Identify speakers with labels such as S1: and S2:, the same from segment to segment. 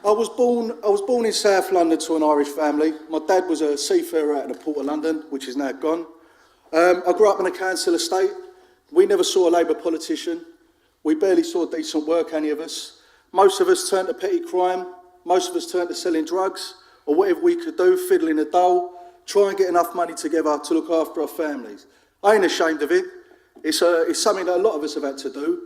S1: I was born in South London to an Irish family. My dad was a seafarer out of the Port of London, which is now gone. I grew up in a council estate. We never saw a Labour politician. We barely saw decent work, any of us. Most of us turned to petty crime. Most of us turned to selling drugs or whatever we could do, fiddling a dole, try and get enough money together to look after our families. I ain't ashamed of it. It's something that a lot of us have had to do.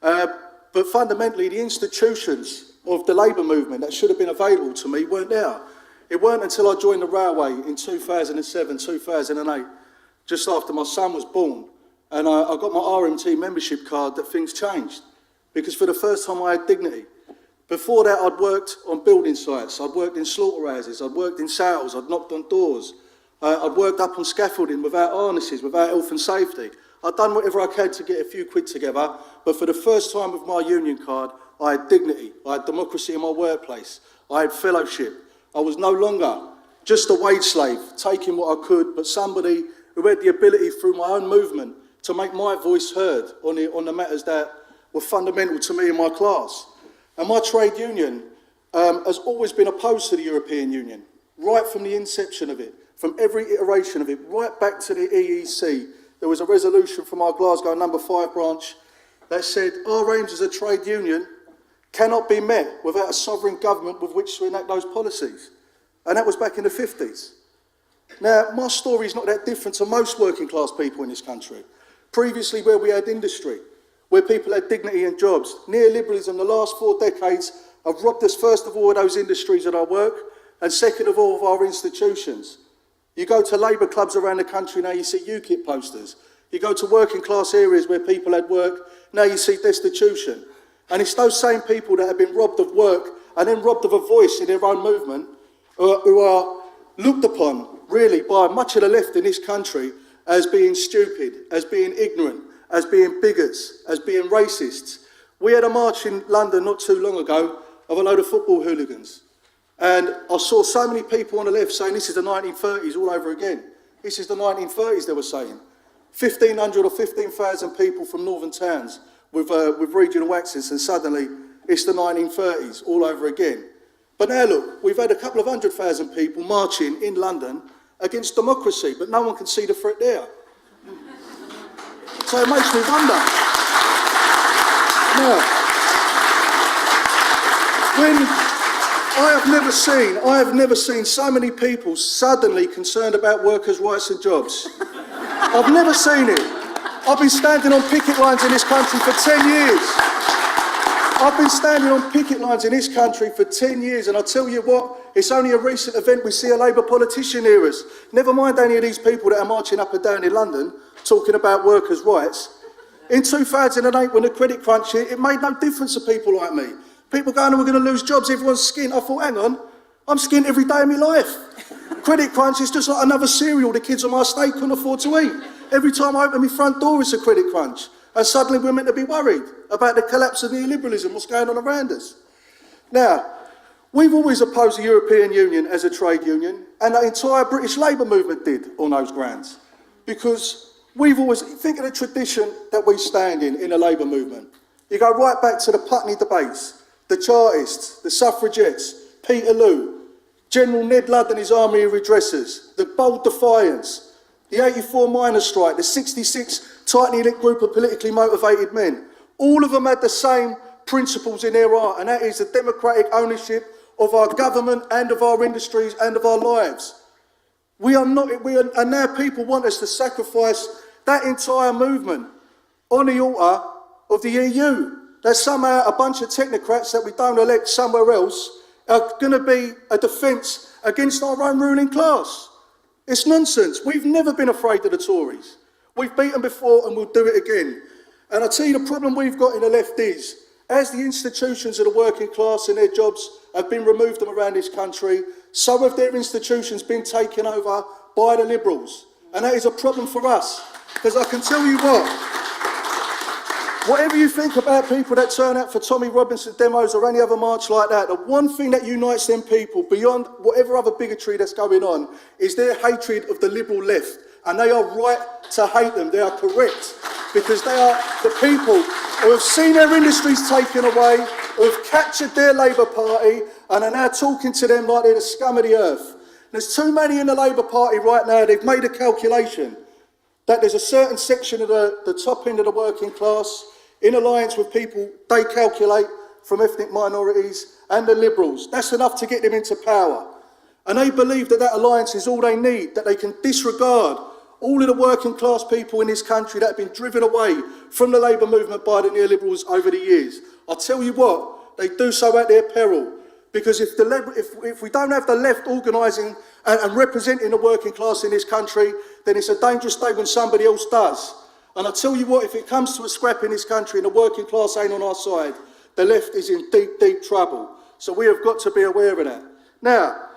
S1: But fundamentally, the institutions of the labour movement that should have been available to me weren't there. It weren't until I joined the railway in 2007, 2008, just after my son was born, and I got my RMT membership card, that things changed. Because for the first time I had dignity. Before that, I'd worked on building sites, I'd worked in slaughterhouses, I'd worked in sales, I'd knocked on doors, I'd worked up on scaffolding without harnesses, without health and safety. I'd done whatever I could to get a few quid together, but for the first time with my union card, I had dignity, I had democracy in my workplace, I had fellowship. I was no longer just a wage slave, taking what I could, but somebody who had the ability through my own movement to make my voice heard on the matters that were fundamental to me and my class. And my trade union has always been opposed to the European Union, right from the inception of it, from every iteration of it, right back to the EEC. There was a resolution from our Glasgow number 5 branch that said our aims as a trade union cannot be met without a sovereign government with which to enact those policies. And that was back in the 50s. Now, my story is not that different to most working class people in this country. Previously, where we had industry, where people had dignity and jobs, neoliberalism, the last 4 decades, have robbed us, first of all, of those industries at our work, and second of all, of our institutions. You go to labour clubs around the country now, you see UKIP posters. You go to working class areas where people had work, now you see destitution. And it's those same people that have been robbed of work and then robbed of a voice in their own movement who are looked upon, really, by much of the left in this country as being stupid, as being ignorant, as being bigots, as being racists. We had a march in London not too long ago of a load of football hooligans. And I saw so many people on the left saying this is the 1930s all over again. This is the 1930s, they were saying. 1,500 or 15,000 people from northern towns with regional accents, and suddenly it's the 1930s all over again. But now look, we've had a couple of 100,000 people marching in London against democracy, but no one can see the threat there. So it makes me wonder. Now, I have never seen so many people suddenly concerned about workers' rights and jobs. I've never seen it. I've been standing on picket lines in this country for 10 years. I've been standing on picket lines in this country for 10 years, and I tell you what, it's only a recent event we see a Labour politician near us. Never mind any of these people that are marching up and down in London talking about workers' rights. In 2008, when the credit crunch hit, it made no difference to people like me. People going, we're going to lose jobs, everyone's skint. I thought, hang on, I'm skint every day of my life. Credit crunch is just like another cereal the kids on my estate couldn't afford to eat. Every time I open my front door, it's a credit crunch. And suddenly we're meant to be worried about the collapse of neoliberalism, what's going on around us. Now, we've always opposed the European Union as a trade union, and the entire British Labour movement did on those grounds. Because we've always, think of the tradition that we stand in the Labour movement. You go right back to the Putney debates, the Chartists, the suffragettes, Peterloo, General Ned Ludd and his army of redressers, the bold defiance, the 84 miners' strike, the 66 tightly knit group of politically motivated men. All of them had the same principles in their heart, and that is the democratic ownership of our government and of our industries and of our lives. And now people want us to sacrifice that entire movement on the altar of the EU. That somehow a bunch of technocrats that we don't elect somewhere else are going to be a defence against our own ruling class. It's nonsense. We've never been afraid of the Tories. We've beaten before and we'll do it again. And I tell you, the problem we've got in the left is, as the institutions of the working class and their jobs have been removed from around this country, some of their institutions been taken over by the Liberals. And that is a problem for us. Because I can tell you what, whatever you think about people that turn out for Tommy Robinson demos or any other march like that, the one thing that unites them people, beyond whatever other bigotry that's going on, is their hatred of the liberal left. And they are right to hate them. They are correct. Because they are the people who have seen their industries taken away, who've captured their Labour Party and are now talking to them like they're the scum of the earth. There's too many in the Labour Party right now. They've made a calculation that there's a certain section of the top end of the working class in alliance with people they calculate from ethnic minorities and the Liberals. That's enough to get them into power. And they believe that that alliance is all they need, that they can disregard all of the working class people in this country that have been driven away from the Labour movement by the neoliberals over the years. I'll tell you what, they do so at their peril. Because if we don't have the left organising and representing the working class in this country, then it's a dangerous day when somebody else does. And I tell you what, if it comes to a scrap in this country and the working class ain't on our side, the left is in deep, deep trouble. So we have got to be aware of that. Now,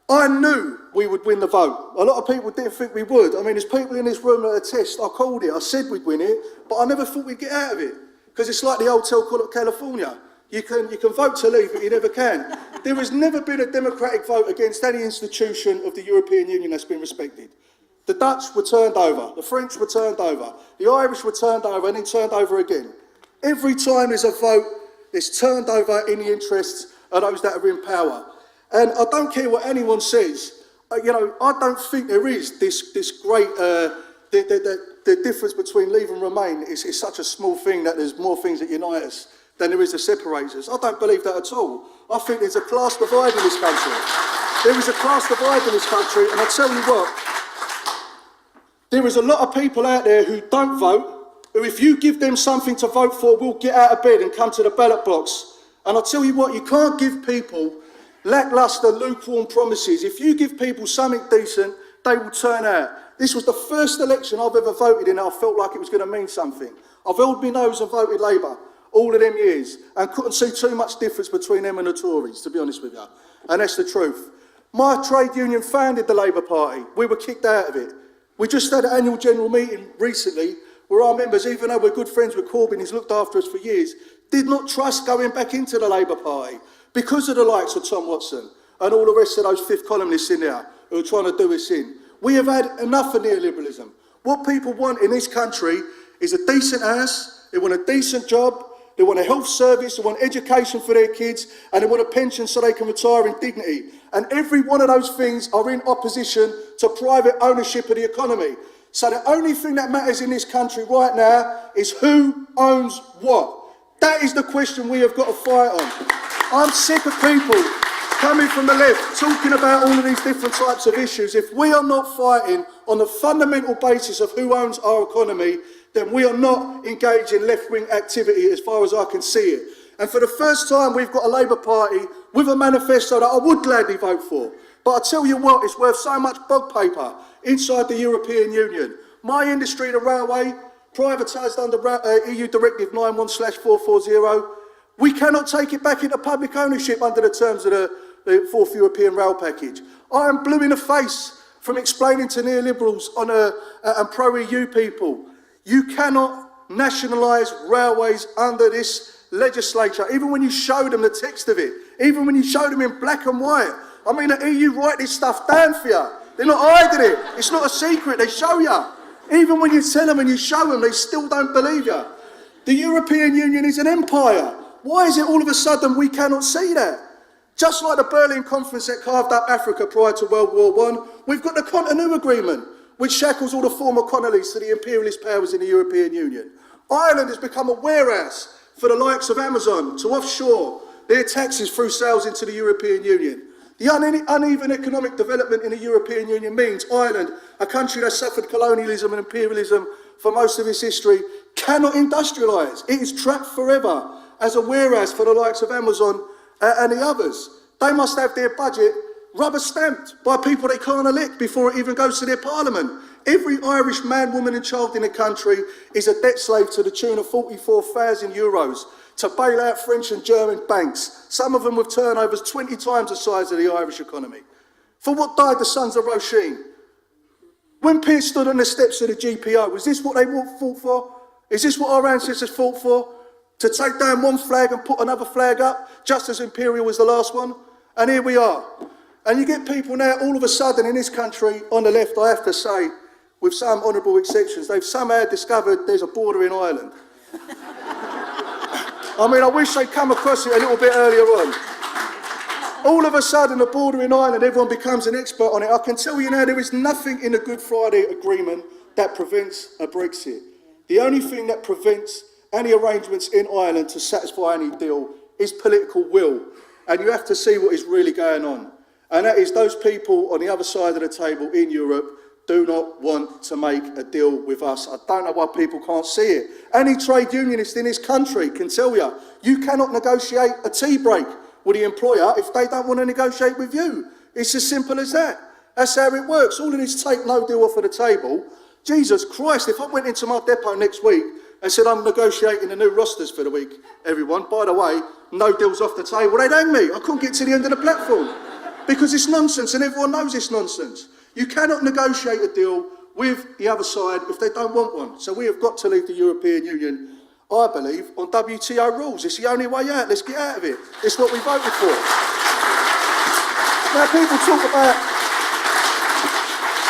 S1: I knew we would win the vote. A lot of people didn't think we would. I mean, there's people in this room that attest. I called it. I said we'd win it, but I never thought we'd get out of it. Because it's like the Hotel California. You can vote to leave, but you never can. There has never been a democratic vote against any institution of the European Union that's been respected. The Dutch were turned over. The French were turned over. The Irish were turned over and then turned over again. Every time there's a vote, it's turned over in the interests of those that are in power. And I don't care what anyone says. I don't think there is this great... The difference between Leave and Remain is such a small thing that there's more things that unite us than there is that separates us. I don't believe that at all. I think there's a class divide in this country. There is a class divide in this country, and I tell you what, there is a lot of people out there who don't vote, who if you give them something to vote for, will get out of bed and come to the ballot box. And I tell you what, you can't give people lacklustre, lukewarm promises. If you give people something decent, they will turn out. This was the first election I've ever voted in and I felt like it was going to mean something. I've held my nose and voted Labour all of them years and couldn't see too much difference between them and the Tories, to be honest with you. And that's the truth. My trade union founded the Labour Party. We were kicked out of it. We just had an annual general meeting recently where our members, even though we're good friends with Corbyn, he's looked after us for years, did not trust going back into the Labour Party because of the likes of Tom Watson and all the rest of those fifth columnists in there who are trying to do us in. We have had enough of neoliberalism. What people want in this country is a decent house, they want a decent job, they want a health service, they want education for their kids, and they want a pension so they can retire in dignity. And every one of those things are in opposition to private ownership of the economy. So the only thing that matters in this country right now is who owns what. That is the question we have got to fight on. I'm sick of people coming from the left, talking about all of these different types of issues. If we are not fighting on the fundamental basis of who owns our economy, then we are not engaged in left-wing activity as far as I can see it. And for the first time, we've got a Labour Party with a manifesto that I would gladly vote for. But I tell you what, it's worth so much bog paper inside the European Union. My industry, the railway, privatised under EU Directive 91/440, we cannot take it back into public ownership under the terms of the Fourth European Rail Package. I am blue in the face from explaining to neoliberals and pro-EU people, you cannot nationalise railways under this legislature, even when you show them the text of it, even when you show them in black and white. I mean, the EU write this stuff down for you. They're not hiding it. It's not a secret. They show you. Even when you tell them and you show them, they still don't believe you. The European Union is an empire. Why is it all of a sudden we cannot see that? Just like the Berlin Conference that carved up Africa prior to World War I, we've got the Cotonou Agreement, which shackles all the former colonies to the imperialist powers in the European Union. Ireland has become a warehouse for the likes of Amazon to offshore their taxes through sales into the European Union. The uneven economic development in the European Union means Ireland, a country that suffered colonialism and imperialism for most of its history, cannot industrialise. It is trapped forever as a warehouse for the likes of Amazon and the others. They must have their budget rubber stamped by people they can't elect before it even goes to their parliament. Every Irish man, woman and child in the country is a debt slave to the tune of €44,000 to bail out French and German banks, some of them with turnovers 20 times the size of the Irish economy. For what died the sons of Roisin? When Pearse stood on the steps of the GPO, was this what they fought for? Is this what our ancestors fought for? To take down one flag and put another flag up, just as imperial was the last one? And here we are. And you get people now, all of a sudden in this country, on the left, I have to say, with some honourable exceptions, they've somehow discovered there's a border in Ireland. I mean, I wish they'd come across it a little bit earlier on. All of a sudden, the border in Ireland, everyone becomes an expert on it. I can tell you now, there is nothing in the Good Friday Agreement that prevents a Brexit. The only thing that prevents any arrangements in Ireland to satisfy any deal is political will. And you have to see what is really going on. And that is those people on the other side of the table in Europe do not want to make a deal with us. I don't know why people can't see it. Any trade unionist in this country can tell you, you cannot negotiate a tea break with the employer if they don't want to negotiate with you. It's as simple as that. That's how it works. All it is to take no deal off of the table. Jesus Christ, if I went into my depot next week and said I'm negotiating the new rosters for the week, everyone, by the way, no deal's off the table, they'd hang me. I couldn't get to the end of the platform because it's nonsense and everyone knows it's nonsense. You cannot negotiate a deal with the other side if they don't want one. So we have got to leave the European Union, I believe, on WTO rules. It's the only way out. Let's get out of it. It's what we voted for. Now, people talk about...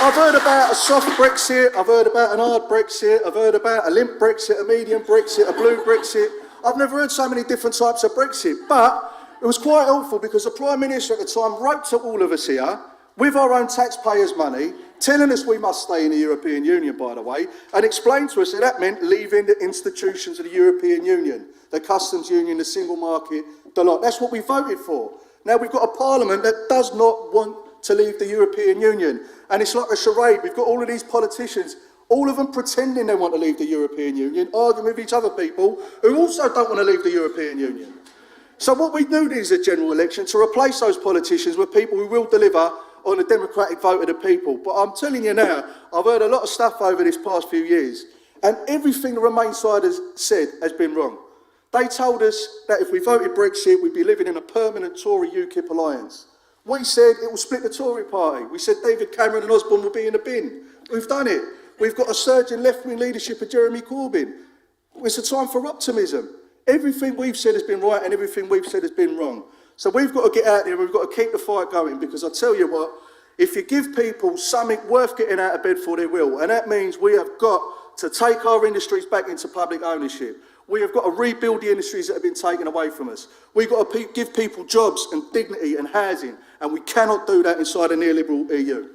S1: I've heard about a soft Brexit. I've heard about an hard Brexit. I've heard about a limp Brexit, a medium Brexit, a blue Brexit. I've never heard so many different types of Brexit. But it was quite helpful because the Prime Minister at the time wrote to all of us here with our own taxpayers' money, telling us we must stay in the European Union, by the way, and explained to us that that meant leaving the institutions of the European Union, the customs union, the single market, the lot. That's what we voted for. Now we've got a parliament that does not want to leave the European Union. And it's like a charade. We've got all of these politicians, all of them pretending they want to leave the European Union, arguing with each other people who also don't want to leave the European Union. So what we do need is a general election to replace those politicians with people who will deliver on the democratic vote of the people. But I'm telling you now, I've heard a lot of stuff over this past few years, and everything the Remain side has said has been wrong. They told us that if we voted Brexit, we'd be living in a permanent Tory-UKIP alliance. We said it will split the Tory party. We said David Cameron and Osborne will be in the bin. We've done it. We've got a surge in left-wing leadership of Jeremy Corbyn. It's a time for optimism. Everything we've said has been right and everything we've said has been wrong. So we've got to get out there, we've got to keep the fight going, because I tell you what, if you give people something worth getting out of bed for, they will. And that means we have got to take our industries back into public ownership. We have got to rebuild the industries that have been taken away from us. We've got to give people jobs and dignity and housing, and we cannot do that inside a neoliberal EU.